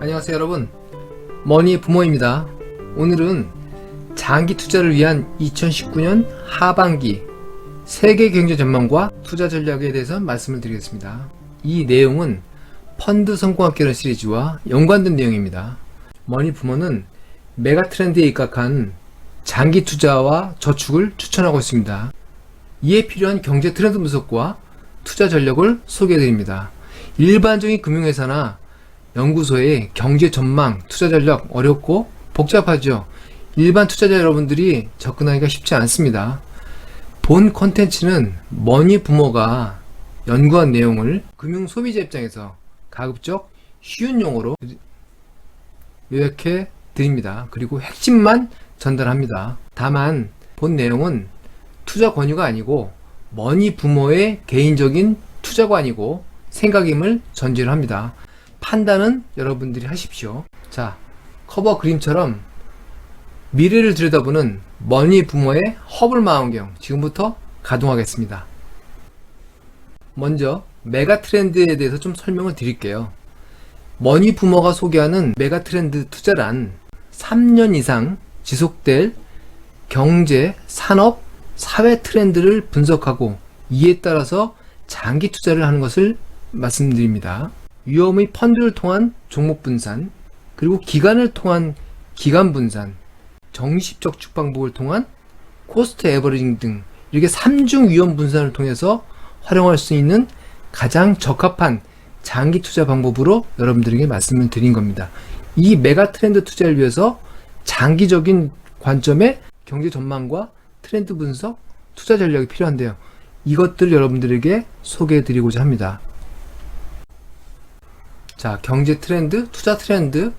안녕하세요 여러분, 머니의 부모입니다. 오늘은 장기 투자를 위한 2019년 하반기 세계 경제 전망과 투자 전략에 대해서 말씀을 드리겠습니다. 이 내용은 펀드 성공학 개론 시리즈와 연관된 내용입니다. 머니 부모는 메가 트렌드에 입각한 장기 투자와 저축을 추천하고 있습니다. 이에 필요한 경제 트렌드 분석과 투자 전략을 소개해 드립니다. 일반적인 금융회사나 연구소의 경제 전망, 투자 전략 어렵고 복잡하죠. 일반 투자자 여러분들이 접근하기가 쉽지 않습니다. 본 컨텐츠는 머니 부모가 연구한 내용을 금융 소비자 입장에서 가급적 쉬운 용어로 요약해 드립니다. 그리고 핵심만 전달합니다. 다만 본 내용은 투자 권유가 아니고 머니 부모의 개인적인 투자관이고 생각임을 전제로 합니다. 판단은 여러분들이 하십시오. 자, 커버 그림처럼 미래를 들여다보는 머니 부모의 허블 망원경 지금부터 가동하겠습니다. 먼저 메가 트렌드에 대해서 좀 설명을 드릴게요. 머니 부모가 소개하는 메가 트렌드 투자란 3년 이상 지속될 경제, 산업, 사회 트렌드를 분석하고 이에 따라서 장기 투자를 하는 것을 말씀드립니다. 위험의 펀드를 통한 종목 분산, 그리고 기간을 통한 기간 분산, 정식 적축 방법을 통한 코스트 에버리징 등 이렇게 3중 위험 분산을 통해서 활용할 수 있는 가장 적합한 장기 투자 방법으로 여러분들에게 말씀을 드린 겁니다. 이 메가 트렌드 투자를 위해서 장기적인 관점의 경제 전망과 트렌드 분석, 투자 전략이 필요한데요. 이것들을 여러분들에게 소개해 드리고자 합니다. 자, 경제 트렌드, 투자 트렌드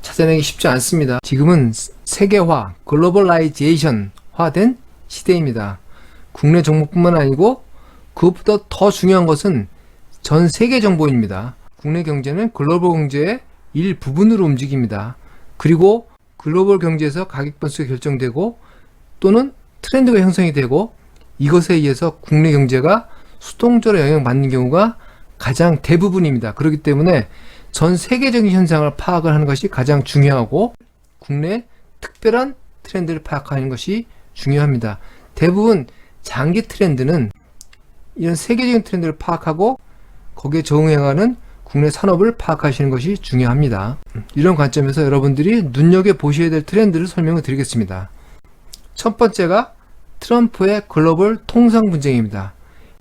찾아내기 쉽지 않습니다. 지금은 세계화, 글로벌라이제이션화된 시대입니다. 국내 정보뿐만 아니고 그것보다 더 중요한 것은 전 세계 정보입니다. 국내 경제는 글로벌 경제의 일부분으로 움직입니다. 그리고 글로벌 경제에서 가격 변수가 결정되고 또는 트렌드가 형성이 되고 이것에 의해서 국내 경제가 수동적으로 영향받는 경우가 가장 대부분입니다. 그렇기 때문에 전 세계적인 현상을 파악을 하는 것이 가장 중요하고 국내 특별한 트렌드를 파악하는 것이 중요합니다. 대부분 장기 트렌드는 이런 세계적인 트렌드를 파악하고 거기에 적응해가는 국내 산업을 파악하시는 것이 중요합니다. 이런 관점에서 여러분들이 눈여겨보셔야 될 트렌드를 설명을 드리겠습니다. 첫 번째가 트럼프의 글로벌 통상 분쟁입니다.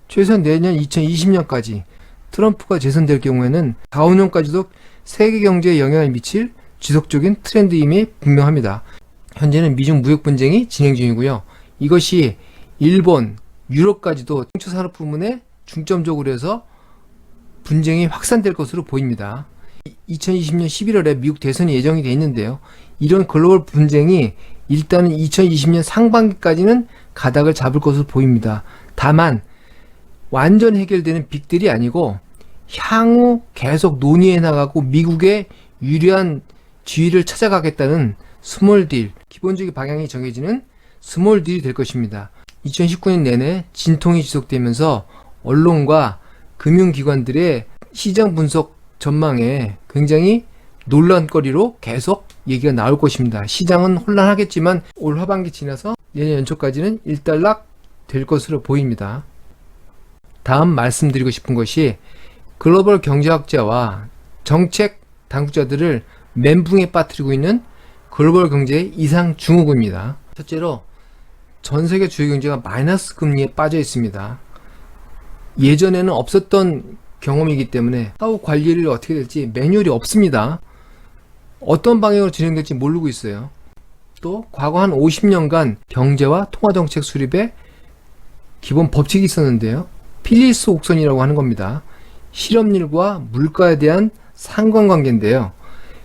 최소한 내년 2020년까지 트럼프가 재선될 경우에는 4, 5년까지도 세계 경제에 영향을 미칠 지속적인 트렌드임이 분명합니다. 현재는 미중 무역 분쟁이 진행 중이고요. 이것이 일본, 유럽까지도 생산업 부문에 중점적으로 해서 분쟁이 확산될 것으로 보입니다. 2020년 11월에 미국 대선이 예정이 되어 있는데요. 이런 글로벌 분쟁이 일단은 2020년 상반기까지는 가닥을 잡을 것으로 보입니다. 다만 완전 해결되는 빅들이 아니고 향후 계속 논의해 나가고 미국의 유리한 지위를 찾아가겠다는 스몰 딜, 기본적인 방향이 정해지는 스몰 딜이 될 것입니다. 2019년 내내 진통이 지속되면서 언론과 금융기관들의 시장 분석 전망에 굉장히 논란거리로 계속 얘기가 나올 것입니다. 시장은 혼란하겠지만 올 하반기 지나서 내년 연초까지는 일단락 될 것으로 보입니다. 다음 말씀드리고 싶은 것이 글로벌 경제학자와 정책 당국자들을 멘붕에 빠뜨리고 있는 글로벌 경제의 이상 증후군입니다. 첫째로 전 세계 주요 경제가 마이너스 금리에 빠져 있습니다. 예전에는 없었던 경험이기 때문에 사후 관리를 어떻게 될지 매뉴얼이 없습니다. 어떤 방향으로 진행될지 모르고 있어요. 또 과거 한 50년간 경제와 통화정책 수립에 기본 법칙이 있었는데요. 필리스 옥선이라고 하는 겁니다. 실업률과 물가에 대한 상관관계인데요.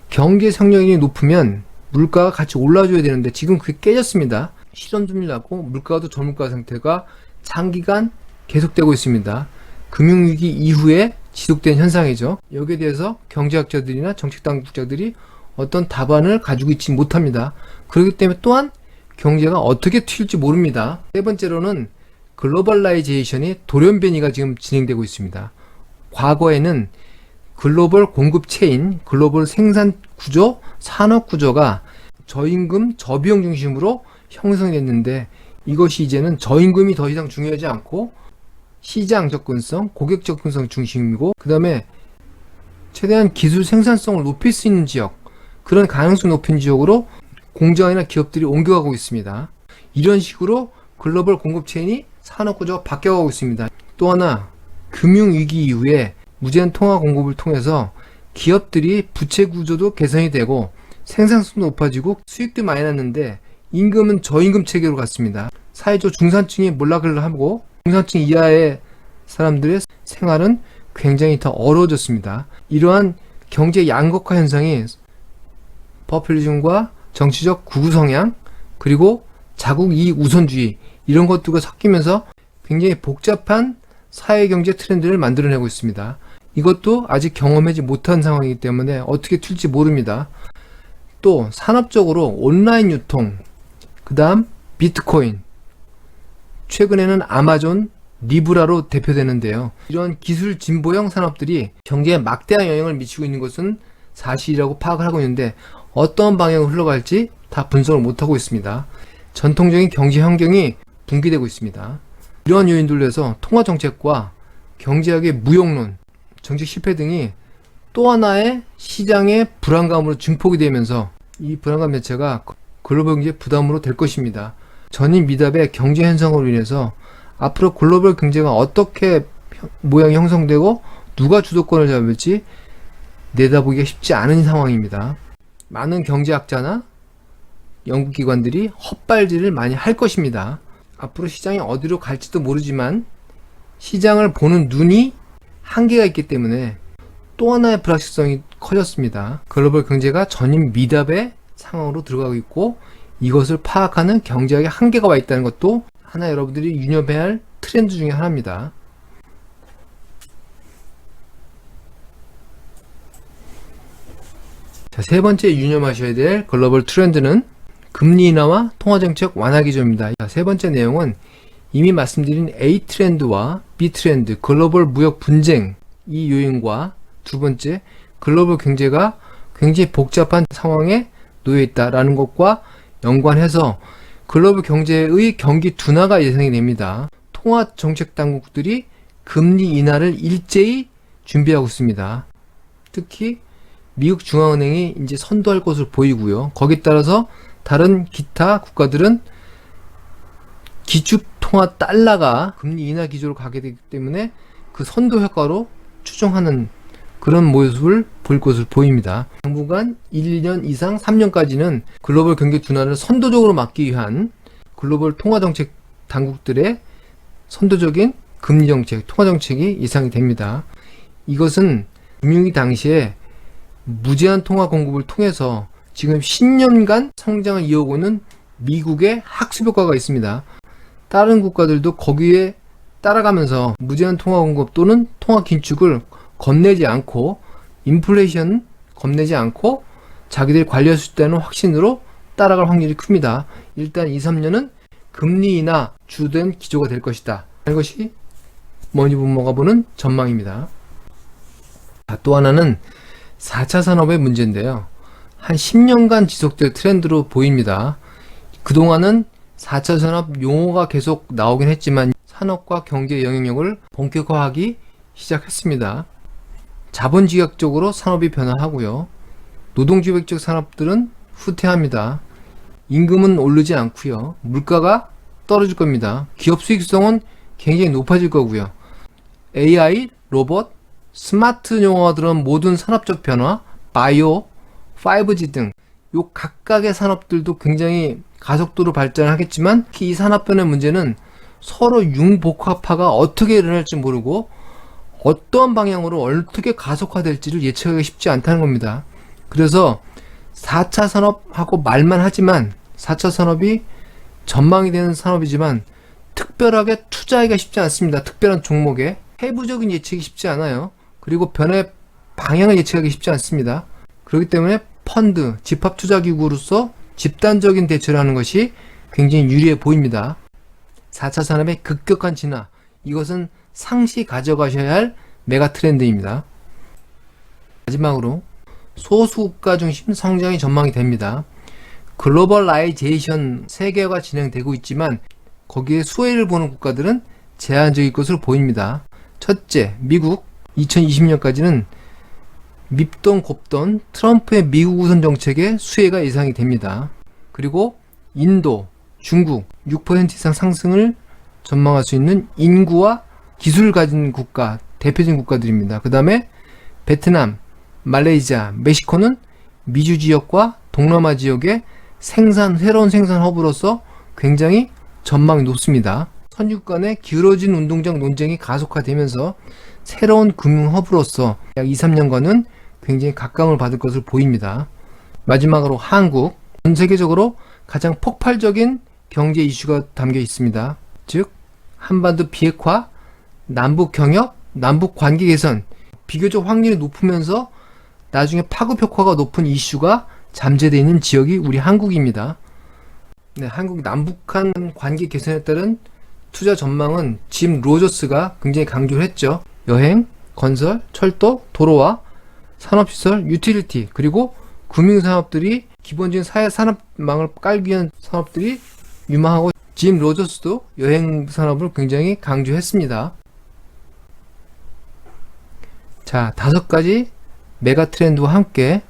경제 성장률이 높으면 물가가 같이 올라줘야 되는데 지금 그게 깨졌습니다. 실업률이 낮고 물가도 저물가 상태가 장기간 계속되고 있습니다. 금융위기 이후에 지속된 현상이죠. 여기에 대해서 경제학자들이나 정책당국자들이 어떤 답안을 가지고 있지 못합니다. 그렇기 때문에 또한 경제가 어떻게 튈지 모릅니다. 세 번째로는 글로벌라이제이션이 돌연변이가 지금 진행되고 있습니다. 과거에는 글로벌 공급 체인, 글로벌 생산 구조, 산업 구조가 저임금, 저비용 중심으로 형성됐는데 이것이 이제는 저임금이 더 이상 중요하지 않고 시장 접근성, 고객 접근성 중심이고 그 다음에 최대한 기술 생산성을 높일 수 있는 지역, 그런 가능성 높은 지역으로 공장이나 기업들이 옮겨가고 있습니다. 이런 식으로 글로벌 공급 체인이 산업 구조가 바뀌어가고 있습니다. 또 하나, 금융위기 이후에 무제한 통화 공급을 통해서 기업들이 부채 구조도 개선이 되고 생산성도 높아지고 수익도 많이 났는데 임금은 저임금 체계로 갔습니다. 사회적 중산층이 몰락을 하고 중산층 이하의 사람들의 생활은 굉장히 더 어려워졌습니다. 이러한 경제 양극화 현상이 포퓰리즘과 정치적 구구 성향 그리고 자국 이익 우선주의 이런 것들과 섞이면서 굉장히 복잡한 사회경제 트렌드를 만들어내고 있습니다. 이것도 아직 경험하지 못한 상황이기 때문에 어떻게 튈지 모릅니다. 또 산업적으로 온라인 유통, 그 다음 비트코인, 최근에는 아마존, 리브라로 대표되는데요. 이런 기술 진보형 산업들이 경제에 막대한 영향을 미치고 있는 것은 사실이라고 파악을 하고 있는데 어떤 방향으로 흘러갈지 다 분석을 못하고 있습니다. 전통적인 경제 환경이 붕괴되고 있습니다. 이러한 요인들로 해서 통화정책과 경제학의 무용론, 정책 실패 등이 또 하나의 시장의 불안감으로 증폭이 되면서 이 불안감 자체가 글로벌 경제 부담으로 될 것입니다. 전임 미답의 경제 현상으로 인해서 앞으로 글로벌 경제가 어떻게 모양이 형성되고 누가 주도권을 잡을지 내다보기가 쉽지 않은 상황입니다. 많은 경제학자나 연구기관들이 헛발질을 많이 할 것입니다. 앞으로 시장이 어디로 갈지도 모르지만 시장을 보는 눈이 한계가 있기 때문에 또 하나의 불확실성이 커졌습니다. 글로벌 경제가 전임 미답의 상황으로 들어가고 있고 이것을 파악하는 경제학의 한계가 와 있다는 것도 하나 여러분들이 유념해야 할 트렌드 중에 하나입니다. 자, 세 번째 유념하셔야 될 글로벌 트렌드는 금리 인하와 통화정책 완화 기조입니다. 자, 세 번째 내용은 이미 말씀드린 A 트렌드와 B 트렌드, 글로벌 무역 분쟁 이 요인과 두 번째, 글로벌 경제가 굉장히 복잡한 상황에 놓여 있다라는 것과 연관해서 글로벌 경제의 경기 둔화가 예상이 됩니다. 통화정책 당국들이 금리 인하를 일제히 준비하고 있습니다. 특히 미국 중앙은행이 이제 선도할 것으로 보이고요. 거기에 따라서 다른 기타 국가들은 기축통화 달러가 금리 인하 기조로 가게 되기 때문에 그 선도 효과로 추정하는 그런 모습을 보일 것으로 보입니다. 당분간 1년 이상 3년까지는 글로벌 경기 둔화를 선도적으로 막기 위한 글로벌 통화정책 당국들의 선도적인 금리정책, 통화정책이 예상이 됩니다. 이것은 금융위기 당시에 무제한 통화 공급을 통해서 지금 10년간 성장을 이어오고 있는 미국의 학습 효과가 있습니다. 다른 국가들도 거기에 따라가면서 무제한 통화 공급 또는 통화 긴축을 겁내지 않고 인플레이션 겁내지 않고 자기들이 관리할 수 있다는 확신으로 따라갈 확률이 큽니다. 일단 2, 3년은 금리 인하 주된 기조가 될 것이다. 이것이 머니부머가 보는 전망입니다. 자, 또 하나는 4차 산업의 문제인데요. 한 10년간 지속될 트렌드로 보입니다. 그동안은 4차 산업 용어가 계속 나오긴 했지만 산업과 경제 영향력을 본격화하기 시작했습니다. 자본주의학적으로 산업이 변화하고요. 노동주의적 산업들은 후퇴합니다. 임금은 오르지 않고요. 물가가 떨어질 겁니다. 기업 수익성은 굉장히 높아질 거고요. AI, 로봇, 스마트 용어가 들어간 모든 산업적 변화, 바이오, 5G 등 요 각각의 산업들도 굉장히 가속도로 발전하겠지만 이 산업 변화의 문제는 서로 융복합화가 어떻게 일어날지 모르고 어떠한 방향으로 어떻게 가속화될지를 예측하기 쉽지 않다는 겁니다. 그래서 4차 산업하고 말만 하지만 4차 산업이 전망이 되는 산업이지만 특별하게 투자하기가 쉽지 않습니다. 특별한 종목에 세부적인 예측이 쉽지 않아요. 그리고 변화의 방향을 예측하기 쉽지 않습니다. 그렇기 때문에 펀드, 집합투자기구로서 집단적인 대처를 하는 것이 굉장히 유리해 보입니다. 4차 산업의 급격한 진화, 이것은 상시 가져가셔야 할 메가 트렌드입니다. 마지막으로 소수국가 중심 성장이 전망이 됩니다. 글로벌라이제이션 세계화가 진행되고 있지만 거기에 수혜를 보는 국가들은 제한적일 것으로 보입니다. 첫째, 미국. 2020년까지는 밉던 곱던 트럼프의 미국 우선 정책에 수혜가 예상이 됩니다. 그리고 인도, 중국 6% 이상 상승을 전망할 수 있는 인구와 기술을 가진 국가, 대표적인 국가들입니다. 그 다음에 베트남, 말레이시아, 멕시코는 미주 지역과 동남아 지역의 새로운 생산 허브로서 굉장히 전망이 높습니다. 선진국 간의 기울어진 운동장 논쟁이 가속화되면서 새로운 금융 허브로서 약 2, 3년간은 굉장히 각광을 받을 것으로 보입니다. 마지막으로 한국. 전 세계적으로 가장 폭발적인 경제 이슈가 담겨 있습니다. 즉 한반도 비핵화, 남북 경협, 남북 관계 개선, 비교적 확률이 높으면서 나중에 파급 효과가 높은 이슈가 잠재되어 있는 지역이 우리 한국입니다. 네, 한국 남북한 관계 개선에 따른 투자 전망은 짐 로저스가 굉장히 강조를 했죠. 여행, 건설, 철도, 도로와 산업시설, 유틸리티, 그리고 금융산업들이 기본적인 사회 산업망을 깔기 위한 산업들이 유망하고, 짐 로저스도 여행 산업을 굉장히 강조했습니다. 자, 5가지 메가 트렌드와 함께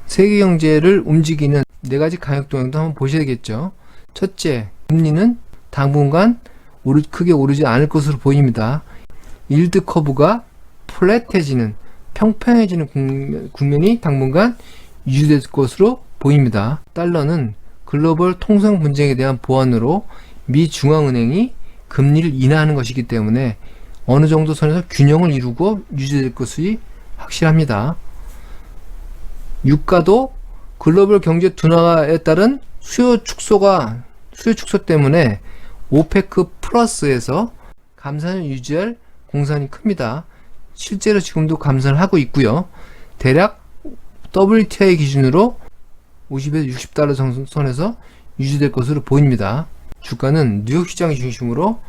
세계 경제를 움직이는 4가지 강력 동향도 한번 보셔야겠죠. 첫째, 금리는 당분간 크게 오르지 않을 것으로 보입니다. 일드 커브가 플랫해지는, 평평해지는 국면이 당분간 유지될 것으로 보입니다. 달러는 글로벌 통상 분쟁에 대한 보완으로 미 중앙은행이 금리를 인하하는 것이기 때문에 어느 정도 선에서 균형을 이루고 유지될 것이 확실합니다. 유가도 글로벌 경제 둔화에 따른 수요 축소 때문에 오페크 플러스에서 감산을 유지할 공산이 큽니다. 실제로 지금도 감산을 하고 있고요. 대략 WTI 기준으로 50에서 60달러 선에서 유지될 것으로 보입니다. 주가는 뉴욕 시장 중심으로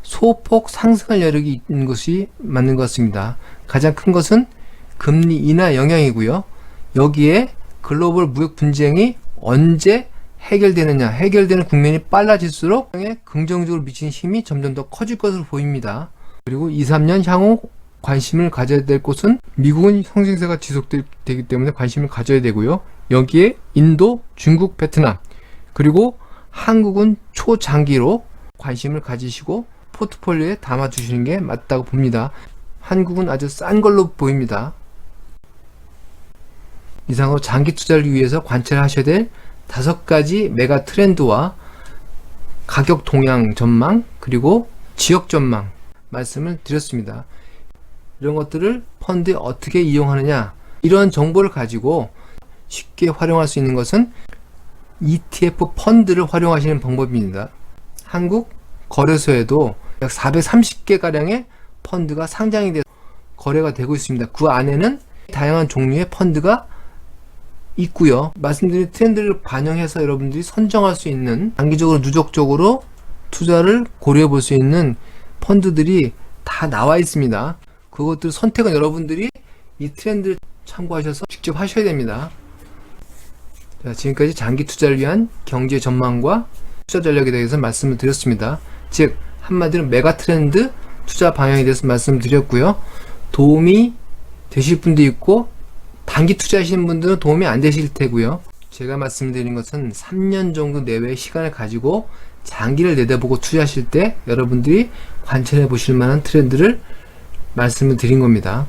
소폭 상승할 여력이 있는 것이 맞는 것 같습니다. 가장 큰 것은 금리 인하 영향이고요. 여기에 글로벌 무역 분쟁이 언제 해결되느냐, 해결되는 국면이 빨라질수록 긍정적으로 미치는 힘이 점점 더 커질 것으로 보입니다. 그리고 2, 3년 향후 관심을 가져야 될 곳은 미국은 성장세가 지속되기 때문에 관심을 가져야 되고요. 여기에 인도, 중국, 베트남, 그리고 한국은 초장기로 관심을 가지시고 포트폴리오에 담아 주시는 게 맞다고 봅니다. 한국은 아주 싼 걸로 보입니다. 이상으로 장기 투자를 위해서 관찰하셔야 될 5가지 메가 트렌드와 가격 동향 전망, 그리고 지역 전망 말씀을 드렸습니다. 이런 것들을 펀드에 어떻게 이용하느냐, 이런 정보를 가지고 쉽게 활용할 수 있는 것은 ETF 펀드를 활용하시는 방법입니다. 한국 거래소에도 약 430개 가량의 펀드가 상장이 돼서 거래가 되고 있습니다. 그 안에는 다양한 종류의 펀드가 있고요. 말씀드린 트렌드를 반영해서 여러분들이 선정할 수 있는, 장기적으로 누적적으로 투자를 고려해 볼 수 있는 펀드들이 다 나와 있습니다. 그것들 선택은 여러분들이 이 트렌드를 참고하셔서 직접 하셔야 됩니다. 자, 지금까지 장기 투자를 위한 경제 전망과 투자 전략에 대해서 말씀을 드렸습니다. 즉 한마디로 메가 트렌드 투자 방향에 대해서 말씀드렸고요. 도움이 되실 분도 있고 단기 투자하시는 분들은 도움이 안 되실 테고요. 제가 말씀드린 것은 3년 정도 내외의 시간을 가지고 장기를 내다보고 투자하실 때 여러분들이 관찰해 보실 만한 트렌드를 말씀을 드린 겁니다.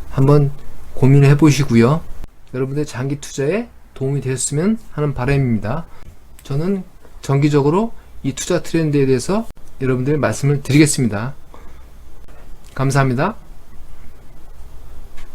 한번 고민해 보시고요. 여러분들 장기 투자에 도움이 되었으면 하는 바람입니다. 저는 정기적으로 이 투자 트렌드에 대해서 여러분들 말씀을 드리겠습니다. 감사합니다.